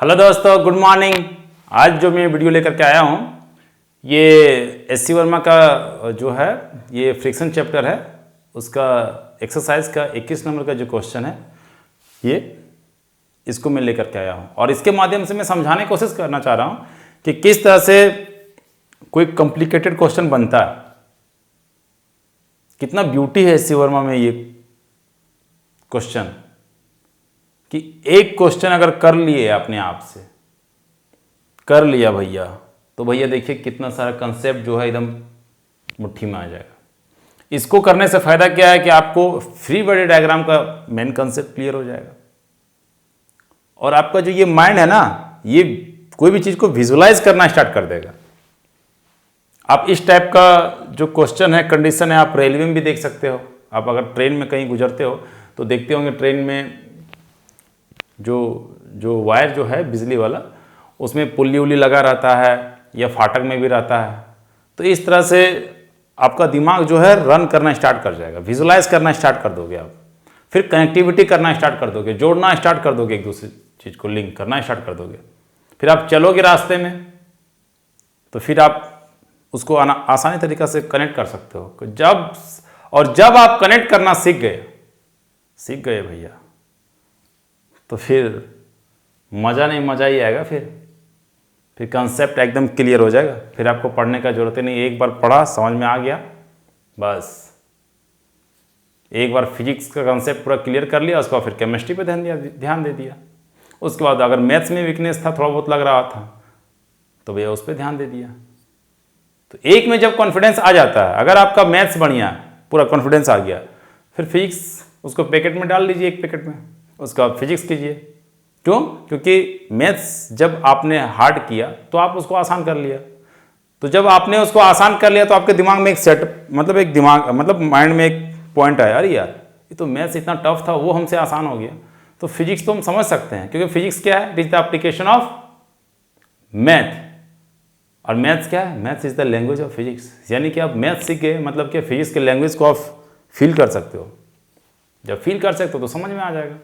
Hello दोस्तों, good morning. आज जो मैं वीडियो लेकर के आया हूँ ये एस.सी. वर्मा का जो है ये फ्रिक्शन चैप्टर है, उसका एक्सरसाइज का 21 नंबर का जो क्वेश्चन है ये इसको मैं लेकर के आया हूँ और इसके माध्यम से मैं समझाने की कोशिश करना चाह रहा हूँ कि किस तरह से कोई कॉम्प्लिकेटेड क्वेश्चन बनता है। कितना ब्यूटी है एस.सी. वर्मा में ये क्वेश्चन कि एक क्वेश्चन अगर कर लिए अपने आप से कर लिया भैया, तो भैया देखिए कितना सारा कंसेप्ट जो है एकदम मुट्ठी में आ जाएगा। इसको करने से फायदा क्या है कि आपको फ्री बॉडी डायग्राम का मेन कंसेप्ट क्लियर हो जाएगा और आपका जो ये माइंड है ना, ये कोई भी चीज को विजुलाइज करना स्टार्ट कर देगा। आप इस टाइप का जो क्वेश्चन है, कंडीशन है, आप रेलवे में भी देख सकते हो। आप अगर ट्रेन में कहीं गुजरते हो तो देखते होंगे ट्रेन में जो वायर जो है बिजली वाला, उसमें पुल्ली उल्ली लगा रहता है या फाटक में भी रहता है। तो इस तरह से आपका दिमाग जो है रन करना स्टार्ट कर जाएगा, विजुलाइज करना स्टार्ट कर दोगे आप, फिर कनेक्टिविटी करना स्टार्ट कर दोगे, जोड़ना स्टार्ट कर दोगे, एक दूसरी चीज़ को लिंक करना स्टार्ट कर दोगे। फिर आप चलोगे रास्ते में तो फिर आप उसको आसानी तरीक़ा से कनेक्ट कर सकते हो। जब आप कनेक्ट करना सीख गए भैया, तो फिर मज़ा नहीं मज़ा ही आएगा। फिर कंसेप्ट एकदम क्लियर हो जाएगा। फिर आपको पढ़ने का जरूरत ही नहीं, एक बार पढ़ा समझ में आ गया, बस एक बार फिजिक्स का कंसेप्ट पूरा क्लियर कर लिया, उसके बाद फिर केमिस्ट्री पे ध्यान दे दिया। उसके बाद अगर मैथ्स में वीकनेस था, थोड़ा बहुत लग रहा था, तो भैया उस पर ध्यान दे दिया। तो एक में जब कॉन्फिडेंस आ जाता है, अगर आपका मैथ्स बढ़िया, पूरा कॉन्फिडेंस आ गया, फिर फिजिक्स उसको पैकेट में डाल लीजिए, एक पैकेट में, उसका फिजिक्स कीजिए। क्यों? क्योंकि मैथ्स जब आपने हार्ड किया तो आप उसको आसान कर लिया। तो जब आपने उसको आसान कर लिया तो आपके दिमाग में एक माइंड में एक पॉइंट आया, अरे यार ये तो मैथ्स इतना टफ था, वो हमसे आसान हो गया। तो फिजिक्स तो हम समझ सकते हैं, क्योंकि फिजिक्स क्या है? It is the application of math. और मैथ्स क्या है? Maths is the language of physics. यानी कि आप मैथ्स सीख गए, मतलब कि फिजिक्स के लैंग्वेज को आप फील कर सकते हो। जब फील कर सकते हो तो समझ में आ जाएगा।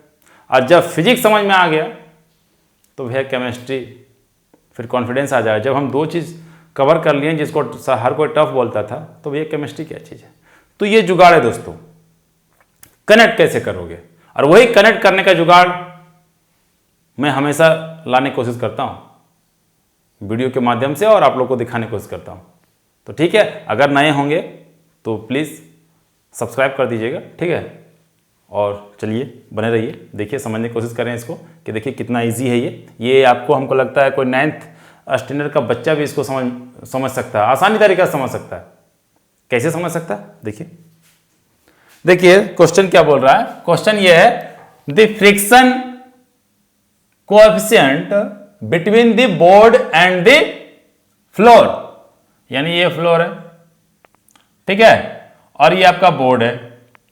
और जब फिजिक्स समझ में आ गया तो भैया केमिस्ट्री, फिर कॉन्फिडेंस आ जाएगा। जब हम दो चीज़ कवर कर लिए जिसको हर कोई टफ बोलता था, तो भैया केमिस्ट्री क्या चीज़ है। तो ये जुगाड़ है दोस्तों, कनेक्ट कैसे करोगे। और वही कनेक्ट करने का जुगाड़ मैं हमेशा लाने की कोशिश करता हूँ वीडियो के माध्यम से, और आप लोग को दिखाने की कोशिश करता हूँ। तो ठीक है, अगर नए होंगे तो प्लीज़ सब्सक्राइब कर दीजिएगा, ठीक है। और चलिए बने रहिए, देखिए समझने की कोशिश करें इसको कि देखिए कितना इजी है ये आपको, हमको लगता है कोई 9th स्टैंडर्ड का बच्चा भी इसको समझ सकता है, आसानी तरीका से समझ सकता है। कैसे समझ सकता है? देखिए क्वेश्चन क्या बोल रहा है। क्वेश्चन ये है, the friction coefficient between the board and the floor, यानी ये फ्लोर है, ठीक है, और ये आपका बोर्ड है,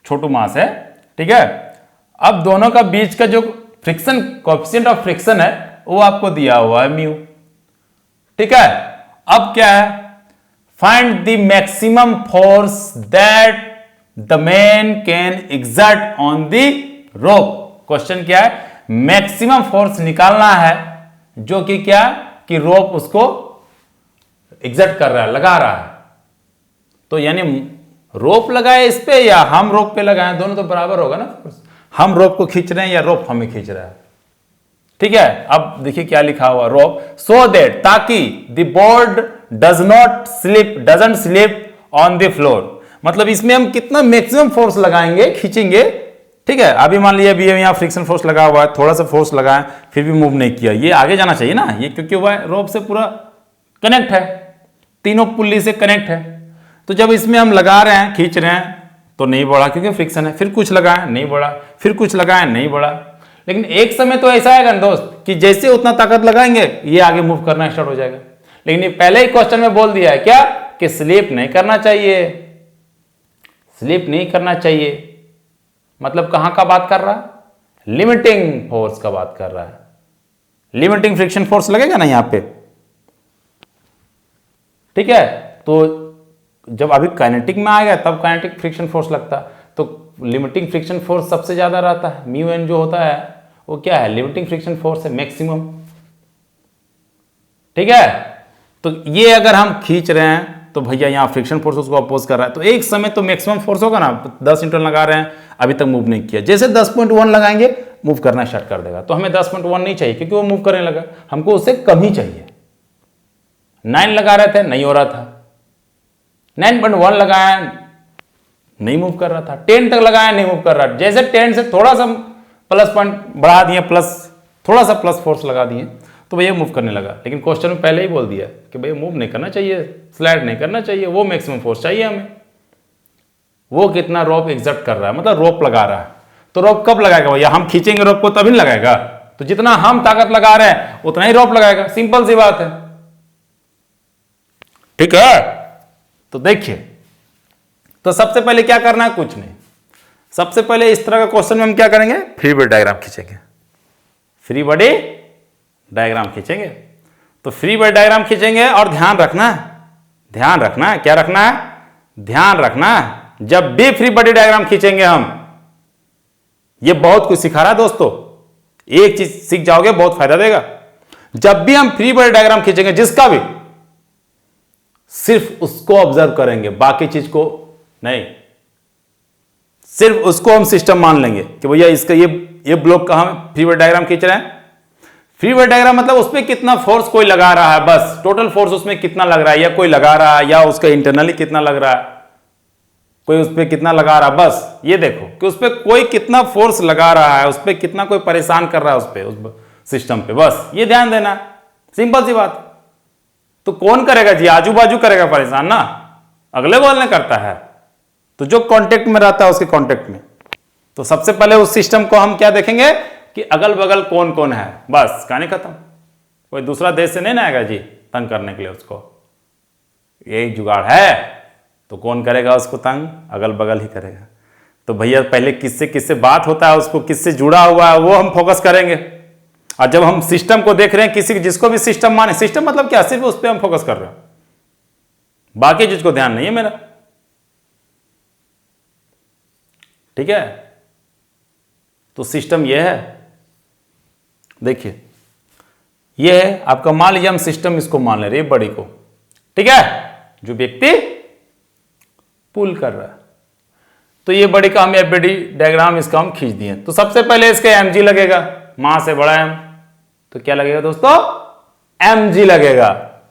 छोटू मास है, ठीक है। अब दोनों का बीच का जो फ्रिक्शन कोएफिशिएंट ऑफ फ्रिक्शन है वो आपको दिया हुआ है म्यू, ठीक है। अब क्या है? Find the maximum force that the man can exert on the rope. Question क्या है? मैक्सिमम फोर्स निकालना है जो कि क्या, कि रोप उसको एक्सर्ट कर रहा है, लगा रहा है। तो यानी रोप लगाए इस पे या हम रोप पे लगाए, दोनों तो बराबर होगा ना। हम रोप को खींच रहे हैं या रोप हमें खींच रहा है, ठीक है। अब देखिए क्या लिखा हुआ, रोप सो दैट, ताकि the board doesn't slip on the floor. मतलब इसमें हम कितना मैक्सिमम फोर्स लगाएंगे, खींचेंगे, ठीक है। अभी मान लीजिए अभी यहाँ फ्रिक्शन फोर्स लगा हुआ है, थोड़ा सा फोर्स लगाए फिर भी मूव नहीं किया, ये आगे जाना चाहिए ना, ये क्योंकि वह रोप से पूरा कनेक्ट है, तीनों पुल्ली से कनेक्ट है। तो जब इसमें हम लगा रहे हैं, खींच रहे हैं, तो नहीं बढ़ा क्योंकि फ्रिक्शन है, फिर कुछ लगाए नहीं बढ़ा, फिर कुछ लगाए नहीं बढ़ा। लेकिन एक समय तो ऐसा आएगा ना दोस्त कि जैसे उतना ताकत लगाएंगे ये आगे मूव करना स्टार्ट हो जाएगा। लेकिन ये पहले ही क्वेश्चन में बोल दिया है क्या, कि स्लिप नहीं करना चाहिए, स्लिप नहीं करना चाहिए। मतलब कहां का बात कर रहा है? लिमिटिंग फोर्स का बात कर रहा है। लिमिटिंग फ्रिक्शन फोर्स लगेगा ना यहां पे, ठीक है। तो जब अभी काइनेटिक में आएगा तब काइनेटिक फ्रिक्शन फोर्स लगता है, तो लिमिटिंग फ्रिक्शन फोर्स सबसे ज्यादा रहता है, म्यू एन जो होता है वो क्या है? लिमिटिंग फ्रिक्शन फोर्स है मैक्सिमम, ठीक है। तो ये अगर हम खींच रहे हैं तो भैया यहाँ फ्रिक्शन फोर्स उसको अपोज कर रहा है, तो एक समय तो मैक्सिमम फोर्स होगा ना। 10 न्यूटन लगा रहे हैं, अभी तक मूव नहीं किया, जैसे 10.1 लगाएंगे मूव करना स्टार्ट कर देगा। तो हमें 10.1 नहीं चाहिए क्योंकि वो मूव करने लगा, हमको उससे कम ही चाहिए। 9 लगा रहे थे, नहीं हो रहा था, 9.1 लगाया, नहीं मूव कर रहा था, 10 तक लगाया, नहीं मूव कर रहा। जैसे 10 से थोड़ा सा प्लस पॉइंट बढ़ा दिए, थोड़ा सा प्लस फोर्स लगा दिए, तो भैया मूव करने लगा। लेकिन क्वेश्चन में पहले ही बोल दिया कि भैया मूव नहीं करना चाहिए, स्लाइड नहीं करना चाहिए, वो मैक्सिमम फोर्स चाहिए हमें। वो कितना रोप एग्जर्ट कर रहा है, मतलब रोप लगा रहा है। तो रोप कब लगाएगा भैया, हम खींचेंगे रोप को तभी लगाएगा। तो जितना हम ताकत लगा रहे हैं उतना ही रोप लगाएगा, सिंपल सी बात है। ठीक है, तो देखिए, तो सबसे पहले क्या करना है, कुछ नहीं। सबसे पहले इस तरह का क्वेश्चन में हम क्या करेंगे, फ्री बॉडी डायग्राम खींचेंगे। फ्री बॉडी डायग्राम खींचेंगे, तो फ्री बॉडी डायग्राम खींचेंगे। और ध्यान रखना है, क्या रखना है, ध्यान रखना है। जब भी फ्री बॉडी डायग्राम खींचेंगे हम, ये बहुत कुछ सिखा रहा है दोस्तों, एक चीज सीख जाओगे बहुत फायदा देगा। जब भी हम फ्री बॉडी डायग्राम खींचेंगे जिसका भी, सिर्फ उसको ऑब्जर्व करेंगे, बाकी चीज को नहीं। सिर्फ उसको हम सिस्टम मान लेंगे कि भैया इसका ये ब्लॉक का हम फ्री बॉडी डायग्राम खींच रहे हैं। फ्री बॉडी डायग्राम मतलब उसमें कितना फोर्स कोई लगा रहा है, बस टोटल फोर्स उसमें कितना लग रहा है, या कोई लगा रहा है, या उसका इंटरनली कितना लग रहा है, कोई उस पर कितना लगा रहा है। बस ये देखो कि उस पर कोई कितना फोर्स लगा रहा है, उस पर कितना कोई परेशान कर रहा है, उस सिस्टम पे, बस ये ध्यान देना, सिंपल सी बात। तो कौन करेगा जी, आजू बाजू करेगा परेशान ना, अगले बोलने करता है। तो जो कांटेक्ट में रहता है उसके कांटेक्ट में। तो सबसे पहले उस सिस्टम को हम क्या देखेंगे कि अगल बगल कौन कौन है, बस कहानी खत्म। कोई दूसरा देश से नहीं ना आएगा जी तंग करने के लिए, उसको यही जुगाड़ है। तो कौन करेगा उसको तंग, अगल बगल ही करेगा। तो भैया पहले किससे किससे बात होता है, उसको किससे जुड़ा हुआ है, वो हम फोकस करेंगे। और जब हम सिस्टम को देख रहे हैं, किसी जिसको भी सिस्टम माने, सिस्टम मतलब क्या, सिर्फ उस पर हम फोकस कर रहे हैं, बाकी चीज को ध्यान नहीं है मेरा। ठीक है, तो सिस्टम यह है। देखिए ये है आपका, मान लीजिए हम सिस्टम इसको मान ले रहे हैं, बड़ी को, ठीक है, जो व्यक्ति पुल कर रहा है। तो ये बड़ी का हम एफबीडी डायग्राम इसका हम खींच दिए। तो सबसे पहले इसका एमजी लगेगा, मां से बड़ा एम, तो क्या लगेगा दोस्तों, एमजी लगेगा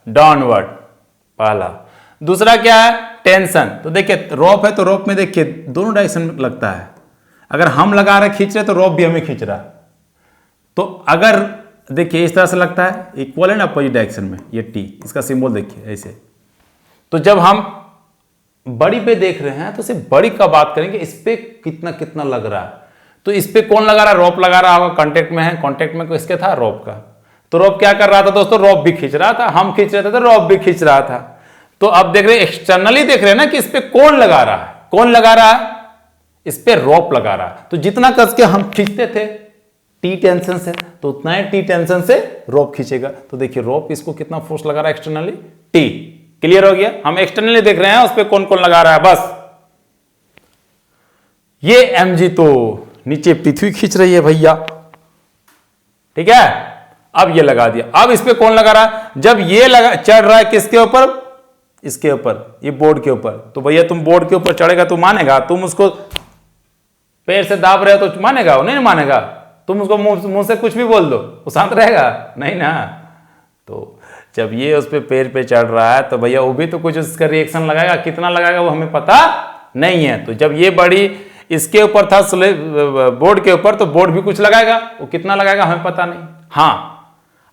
डाउनवर्ड, पहला। दूसरा क्या है, टेंशन। तो देखिए रोप है, तो रोप में देखिए दोनों डायरेक्शन में लगता है। अगर हम लगा रहे खींच रहे तो रोप भी हमें खींच रहा है। तो अगर देखिए इस तरह से लगता है, इक्वल है ना अपोजिट डायरेक्शन में, ये टी, इसका सिंबल देखिए ऐसे। तो जब हम बड़ी पे देख रहे हैं तो सिर्फ बड़ी का बात करेंगे, इस पे कितना कितना लग रहा है। तो इस पे कौन लगा रहा है, रोप लगा रहा होगा, कांटेक्ट में है, कांटेक्ट में किसके था, रोप का। तो रोप क्या कर रहा था दोस्तों, रोप भी खींच रहा था, हम खींच रहे थे तो रोप भी खींच रहा था। तो अब देख रहे एक्सटर्नली देख रहे हैं ना कि इस पे कौन लगा रहा है, कौन लगा रहा है, इस पे रोप लगा रहा है। तो जितना कस के हम खींचते थे टी टेंशन से, तो उतना ही टी टेंशन से रोप खींचेगा। तो देखिए रोप इसको कितना फोर्स लगा रहा है एक्सटर्नली, टी। क्लियर हो गया, हम एक्सटर्नली देख रहे हैं उस पे कौन कौन लगा रहा है, बस। ये एमजी तो नीचे पृथ्वी खींच रही है भैया, ठीक है। अब ये लगा दिया, अब इस पे कौन लगा रहा है, जब ये लगा चढ़ रहा है किसके ऊपर, इसके ऊपर, ये बोर्ड के ऊपर। तो भैया तुम बोर्ड के ऊपर चढ़ेगा तो मानेगा, तुम उसको पैर से दाब रहे हो तो मानेगा, वो नहीं मानेगा। तुम उसको मुंह से कुछ भी बोल दो, वो शांत रहेगा, नहीं ना। तो जब ये उस पे पैर पे चढ़ रहा है तो भैया वो भी तो कुछ उसका रिएक्शन लगाएगा, कितना लगाएगा वो हमें पता नहीं है। तो जब ये बड़ी इसके ऊपर था, बोर्ड के ऊपर, तो बोर्ड भी कुछ लगाएगा, वो कितना लगाएगा हमें पता नहीं। हाँ,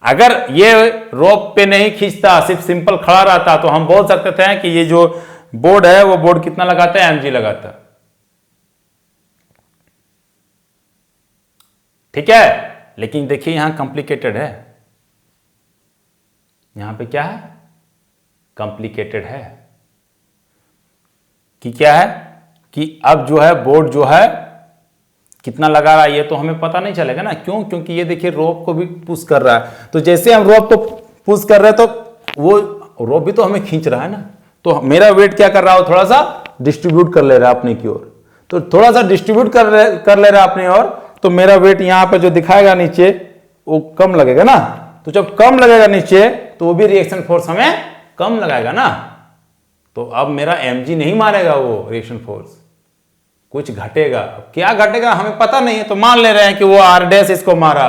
अगर ये रोप पे नहीं खींचता, सिर्फ सिंपल खड़ा रहता, तो हम बोल सकते थे कि ये जो बोर्ड है वो बोर्ड कितना लगाता है, एमजी लगाता। ठीक है, लेकिन देखिए यहां कॉम्प्लिकेटेड है, यहां पे क्या है, कॉम्प्लिकेटेड है कि क्या है कि अब जो है बोर्ड जो है कितना लगा रहा है ये तो हमें पता नहीं चलेगा ना। क्यों, क्योंकि ये देखिए रोप को भी पुश कर रहा है। तो जैसे हम रोप को पुश कर रहे हैं तो वो रोप भी तो हमें खींच रहा है ना। तो मेरा वेट क्या कर रहा है, थोड़ा सा डिस्ट्रीब्यूट कर ले रहा है अपने की ओर। तो थोड़ा सा डिस्ट्रीब्यूट कर ले रहा है अपनी ओर, तो मेरा वेट यहां पर जो दिखाएगा नीचे वो कम लगेगा ना। तो जब कम लगेगा नीचे तो वो भी रिएक्शन फोर्स हमें कम लगाएगा ना। तो अब मेरा mg नहीं मारेगा वो रिएक्शन फोर्स, कुछ घटेगा। क्या घटेगा हमें पता नहीं है, तो मान ले रहे हैं कि वो r डैश इसको मारा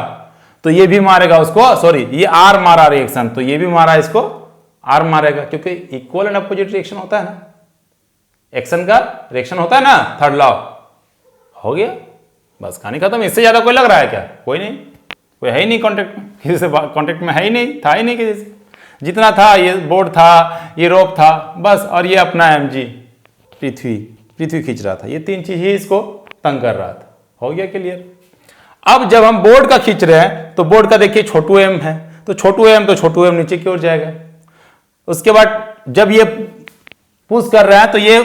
तो ये भी मारेगा उसको, सॉरी ये r मारा रिएक्शन तो ये भी मारा इसको r मारेगा, क्योंकि इक्वल एंड अपोजिट रिएक्शन होता है ना, एक्शन का रिएक्शन होता है ना, थर्ड लॉ। हो गया, बस कहानी खत्म। इससे ज्यादा कोई लग रहा है क्या? कोई नहीं, कोई है ही नहीं कांटेक्ट में, किसी से कांटेक्ट में है ही नहीं, था ही नहीं किसी से। जितना था ये बोर्ड था, ये रोप था बस, और ये अपना mg पृथ्वी खींच रहा था। ये तीन चीज ही इसको तंग कर रहा था। हो गया क्लियर। अब जब हम बोर्ड का खींच रहे हैं तो बोर्ड का देखिए छोटू m है, तो छोटू m नीचे की ओर जाएगा। उसके बाद जब ये पुश कर रहा है तो ये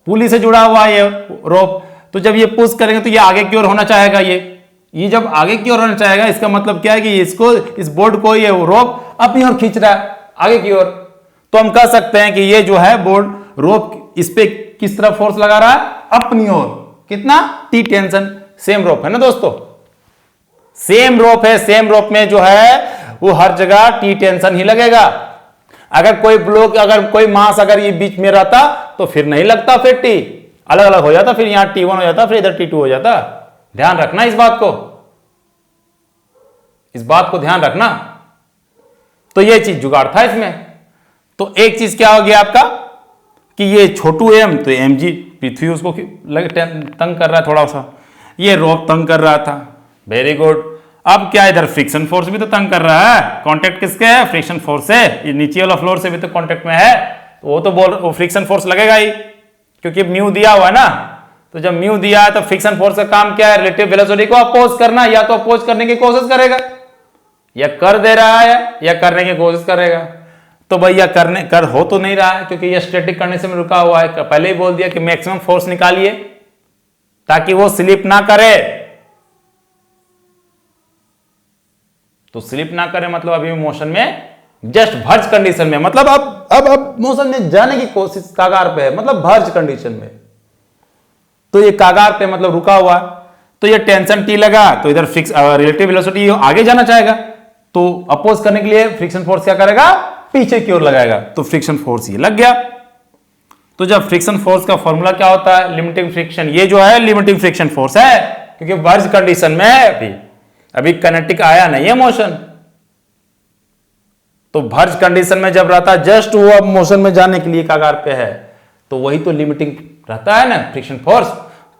पुली से जुड़ा हुआ है ये रोप, तो जब ये पुश करेंगे तो ये आगे की ओर होना चाहेगा। ये जब आगे की ओर होना चाहेगा इसका मतलब क्या है कि इसको, इस बोर्ड को ये रोप अपनी ओर खींच रहा है आगे की ओर। तो हम कह सकते हैं कि ये जो है बोर्ड रोप इस पे किस तरह फोर्स लगा रहा है? अपनी ओर। कितना? T tension. सेम रोप है ना दोस्तों, सेम रोप है, सेम रोप में जो है वो हर जगह टी टेंशन ही लगेगा। अगर कोई ब्लॉक, अगर कोई मास अगर ये बीच में रहता तो फिर नहीं लगता, फिर टी अलग अलग हो जाता, फिर यहां T1 हो जाता, फिर इधर T2 हो जाता। ध्यान रखना इस बात को, इस बात को ध्यान रखना। तो ये चीज जुगाड़ था इसमें। तो एक चीज क्या हो गया आपका कि ये छोटू m, तो mg पृथ्वी उसको तंग कर रहा है थोड़ा सा, ये रोप तंग कर रहा था। Very good. अब क्या इधर फ्रिक्शन फोर्स भी तो तंग कर रहा है। कांटेक्ट किसके है? फ्रिक्शन फोर्स से। ये नीचे वाला फ्लोर से भी तो कांटेक्ट में है, तो वो तो वो फ्रिक्शन फोर्स लगेगा ही, क्योंकि म्यू दिया हुआ है ना। तो जब म्यू दिया है तो फ्रिक्शन फोर्स का काम क्या है? रिलेटिव वेलोसिटी को अपोज करना। या तो अपोज करने की कोशिश करेगा, या कर दे रहा है, या करने की कोशिश करेगा। तो भैया कर हो तो नहीं रहा है, क्योंकि ये स्टैटिक कंडीशन में रुका हुआ है। पहले ही बोल दिया कि मैक्सिमम फोर्स निकालिए ताकि वो स्लिप ना करे। तो स्लिप ना करे मतलब अभी मोशन में, जस्ट भर्ज कंडीशन में, मतलब अब मोशन में जाने की कोशिश कागार पे है, मतलब भर्ज कंडीशन में। तो ये कागार पे मतलब रुका हुआ, तो ये टेंशन टी लगा तो इधर फिक्स रिलेटिव वेलोसिटी आगे जाना चाहेगा, तो अपोज करने के लिए फ्रिक्शन फोर्स क्या करेगा? पीछे की ओर लगाएगा। तो फ्रिक्शन फोर्स ये लग गया। तो जब फ्रिक्शन फोर्स का फॉर्मूला क्या होता है? Limiting friction. ये जो है लिमिटिंग फ्रिक्शन फोर्स है, क्योंकि भर्ज कंडीशन में है, अभी काइनेटिक आया नहीं है मोशन। तो भर्ज कंडीशन में जब रहता है, जस्ट वो अब मोशन में जाने के लिए कागार पे है, तो वही तो लिमिटिंग रहता है ना फ्रिक्शन फोर्स।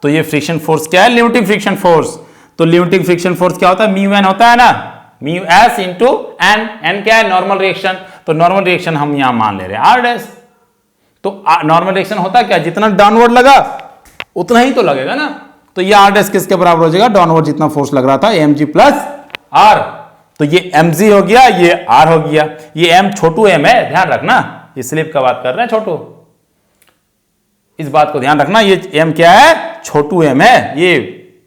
तो ये फ्रिक्शन फोर्स क्या है? Limiting friction force. तो लिमिटिंग फ्रिक्शन फोर्स क्या होता है? म्यू एन होता है ना, mu S into N. N क्या है? Normal reaction. तो नॉर्मल रिएक्शन हम यहां मान ले रहे हैं आर डैश। तो नॉर्मल रिएक्शन होता है क्या? जितना डाउनवर्ड लगा उतना ही तो लगेगा ना। तो ये आर डैश किसके बराबर हो जाएगा? डाउनवर्ड जितना फोर्स लग रहा था, mg प्लस आर। तो ये mg हो गया, ये r हो गया। ये m छोटू m है, ध्यान रखना, ये स्लिप का बात कर रहे हैं छोटू, इस बात को ध्यान रखना। ये m क्या है? छोटू m है ये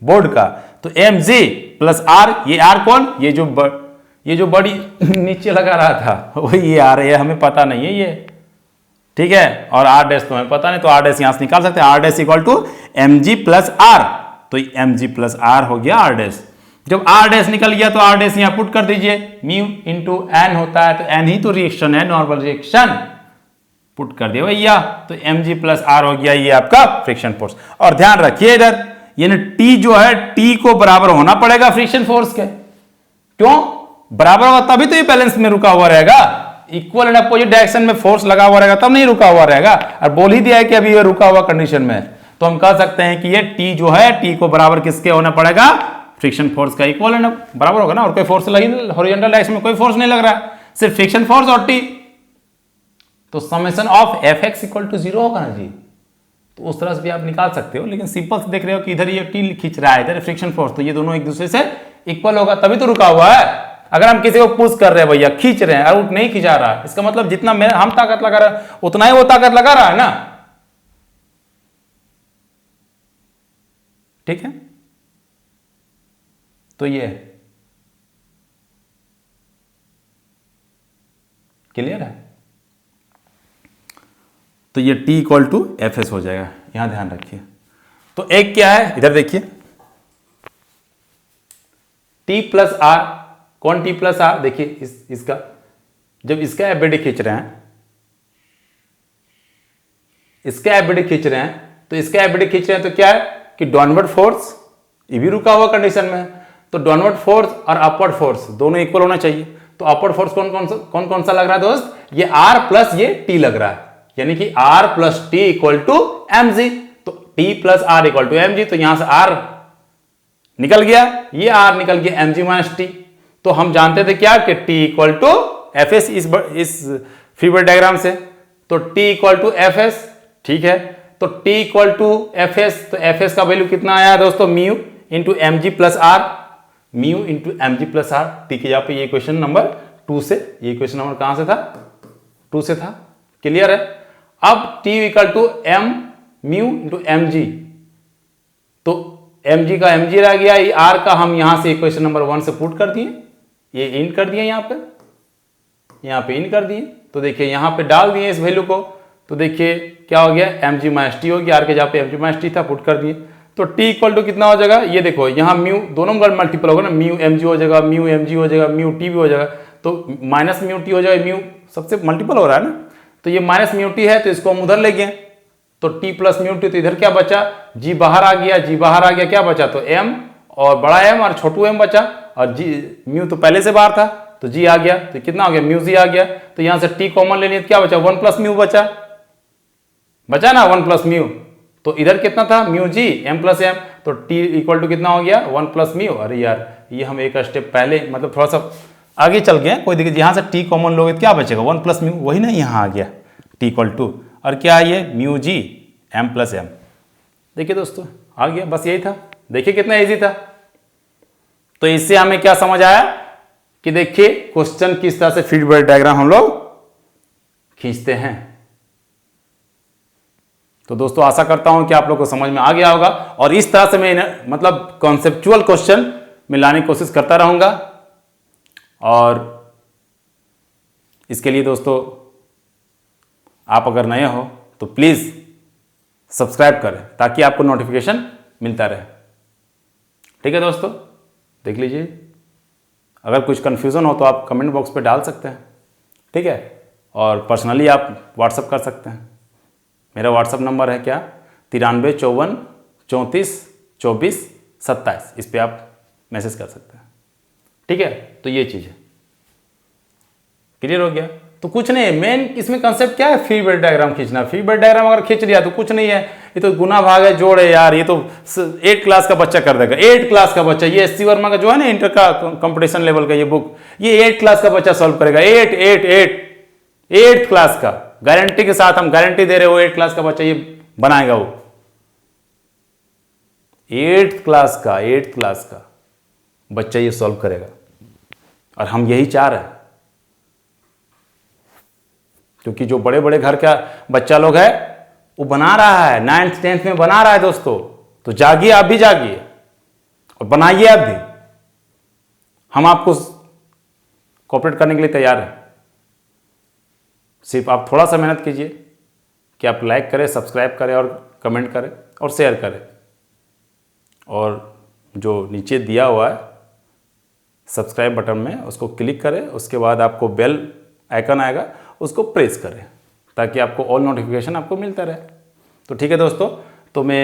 बोर्ड का। तो mg प्लस r, ये r कौन? ये जो बड़ी नीचे लगा रहा था वही ये r है, हमें पता नहीं है ये, ठीक है। और r डैश तो हमें पता नहीं, तो r डैश यहां से निकाल सकते हैं। r dash equal to mg plus r, तो mg प्लस r हो गया r डैश। जब r डैश निकल गया तो r डैश यहां पुट कर दीजिए, म्यू इंटू n होता है, तो n ही तो रिएक्शन है, नॉर्मल रिएक्शन, पुट कर दिया भैया। तो mg प्लस r हो गया ये आपका फ्रिक्शन फोर्स। और ध्यान रखिए इधर यानी t जो है, t को बराबर होना पड़ेगा फ्रिक्शन फोर्स के। क्यों बराबर होगा? तभी तो ये बैलेंस में रुका हुआ रहेगा। इक्वल एंड अपोजिट डायरेक्शन में फोर्स लगा हुआ रहेगा तब नहीं रुका हुआ रहेगा। और बोल ही दिया है कि अभी ये रुका हुआ कंडीशन में, तो हम कह सकते हैं कि ये टी जो है, टी को बराबर किसके होना पड़ेगा? फ्रिक्शन फोर्स का। इक्वल एंड बराबर होगा ना, और कोई फोर्स लगी, हॉरिजॉन्टल डायरेक्शन में कोई फोर्स नहीं लग रहा, सिर्फ फ्रिक्शन फोर्स और टी। तो summation of F X equal to 0 होगा ना जी। तो उस तरह से भी आप निकाल सकते हो, लेकिन सिंपल से देख रहे हो कि इधर ये टी खींच रहा है, इधर फ्रिक्शन फोर्स, तो ये दोनों एक दूसरे से इक्वल होगा, तभी तो रुका हुआ है। अगर हम किसी को पुश कर रहे हैं भैया, खींच रहे हैं और वो नहीं खिंचा रहा है, इसका मतलब जितना हम ताकत लगा रहे हैं उतना ही वो ताकत लगा रहा है ना, ठीक है। तो ये क्लियर है। तो ये T equal to F S हो जाएगा, यहां ध्यान रखिए। तो एक क्या है, इधर देखिए, T प्लस आर। कौन T प्लस आर? देखिए इसका जब इसका एफबीडी खींच रहे हैं, इसका एफबीडी खींच रहे हैं, तो इसका एफबीडी खींच रहे हैं तो क्या है कि डाउनवर्ड फोर्स ये भी रुका हुआ कंडीशन में है, तो डाउनवर्ड फोर्स और अपवर्ड फोर्स दोनों इक्वल होना चाहिए। तो अपवर्ड फोर्स कौन कौन सा लग रहा है दोस्त, ये R प्लस ये T लग रहा है, यानी कि R plus T equal to mg। तो T plus R equal to mg, तो यहां से R निकल गया, ये R निकल गया mg माइनस T। तो हम जानते थे क्या कि T इक्वल टू Fs इस फ्री बॉडी डायग्राम से, तो T इक्वल टू Fs, ठीक है। तो T इक्वल टू Fs, तो Fs का वैल्यू कितना आया दोस्तों, mu into mg plus R, mu into mg plus R। ठीक है, यहाँ पे ये क्वेश्चन नंबर 2 से, ये क्वेश्चन नंबर कहां से था, 2 से था, क्लियर है। अब T equal to m mu into mg, तो mg का mg रह गया, ये R का हम यहां से क्वेश्चन नंबर 1 से पुट कर दिए, ये इन कर दिए, यहाँ पे इन कर दिए। तो देखिए यहाँ पे डाल दिए इस वैल्यू को, तो देखिए क्या हो गया, mg माइनस टी हो गया, R के जहाँ पे mg माइनस टी था पुट कर दिए। तो T इक्वल टू कितना हो जाएगा, ये देखो यहाँ म्यू दोनों मल्टीपल होगा ना, म्यू mg हो जाएगा, म्यू mg हो जाएगा, म्यू टी भी हो जाएगा, तो माइनस म्यू टी हो जाएगा, म्यू सबसे मल्टीपल हो रहा है ना, तो ये माइनस म्यू टी है, तो इसको हम उधर ले गए, तो T प्लस म्यू टी, तो इधर क्या बचा, G बाहर आ गया, G बाहर आ गया, क्या बचा, तो M और बड़ा M और छोटू M बचा, और G म्यू तो पहले से बाहर था, तो G आ गया, तो कितना हो गया, म्यू जी आ गया। तो यहां से T कॉमन लेनी, तो क्या बचा, 1 प्लस म्यू बचा ना, 1 प्लस म्यू, तो इधर कितना था, mu G m plus M, तो T इक्वल टू कितना हो गया, 1 प्लस म्यू। अरे यार ये हम एक स्टेप पहले मतलब थोड़ा सा आगे चल गए, कोई दिक्कत, यहाँ से T कॉमन लोगे तो क्या बचेगा, 1 प्लस म्यू, वही ना यहाँ आ गया T इक्वल टू, और क्या है ये, mu G m plus M. देखिए दोस्तों आ गया, बस यही था, देखिए कितना ईजी था। तो इससे हमें क्या समझ आया कि देखिए क्वेश्चन किस तरह से फ्री बॉडी डायग्राम हम लोग खींचते हैं। तो दोस्तों आशा करता हूं कि आप लोग को समझ में आ गया होगा, और इस तरह से मैं मतलब कॉन्सेप्चुअल क्वेश्चन में लाने की कोशिश करता रहूंगा। और इसके लिए दोस्तों आप अगर नए हो तो प्लीज़ सब्सक्राइब करें ताकि आपको नोटिफिकेशन मिलता रहे। ठीक है दोस्तों, देख लीजिए, अगर कुछ कन्फ्यूज़न हो तो आप कमेंट बॉक्स पे डाल सकते हैं, ठीक है, और पर्सनली आप व्हाट्सअप कर सकते हैं। मेरा व्हाट्सअप नंबर है क्या, 93 54 34 24 27, इस पर आप मैसेज कर सकते हैं। ठीक है, तो ये चीज़ है, क्लियर हो गया। तो कुछ नहीं है, मेन इसमें कंसेप्ट क्या है, फ्री बॉडी डायग्राम खींचना। फ्री बॉडी डायग्राम अगर खींच लिया तो कुछ नहीं है, ये तो गुना भाग है, जोड़ है यार, ये तो 8 क्लास का बच्चा कर देगा, 8 क्लास का बच्चा। ये SC वर्मा का जो है ना इंटर का कंपटीशन लेवल का ये बुक, ये 8 क्लास का बच्चा सॉल्व करेगा, 8 क्लास का, गारंटी के साथ हम गारंटी दे रहे हो, 8 क्लास का बच्चा ये बनाएगा, वो 8 क्लास का बच्चा ये सॉल्व करेगा, और हम यही चाह रहे हैं, क्योंकि जो बड़े बड़े घर का बच्चा लोग है वो बना रहा है, 9th 10th में बना रहा है दोस्तों। तो जागिए, आप भी जागिए और बनाइए आप भी, हम आपको कोऑपरेट करने के लिए तैयार हैं। सिर्फ आप थोड़ा सा मेहनत कीजिए कि आप लाइक करें, सब्सक्राइब करें और कमेंट करें और शेयर करें, और जो नीचे दिया हुआ है सब्सक्राइब बटन में उसको क्लिक करें, उसके बाद आपको बेल आइकन आएगा, उसको प्रेस करें ताकि आपको ऑल नोटिफिकेशन आपको मिलता रहे। तो ठीक है दोस्तों, तो मैं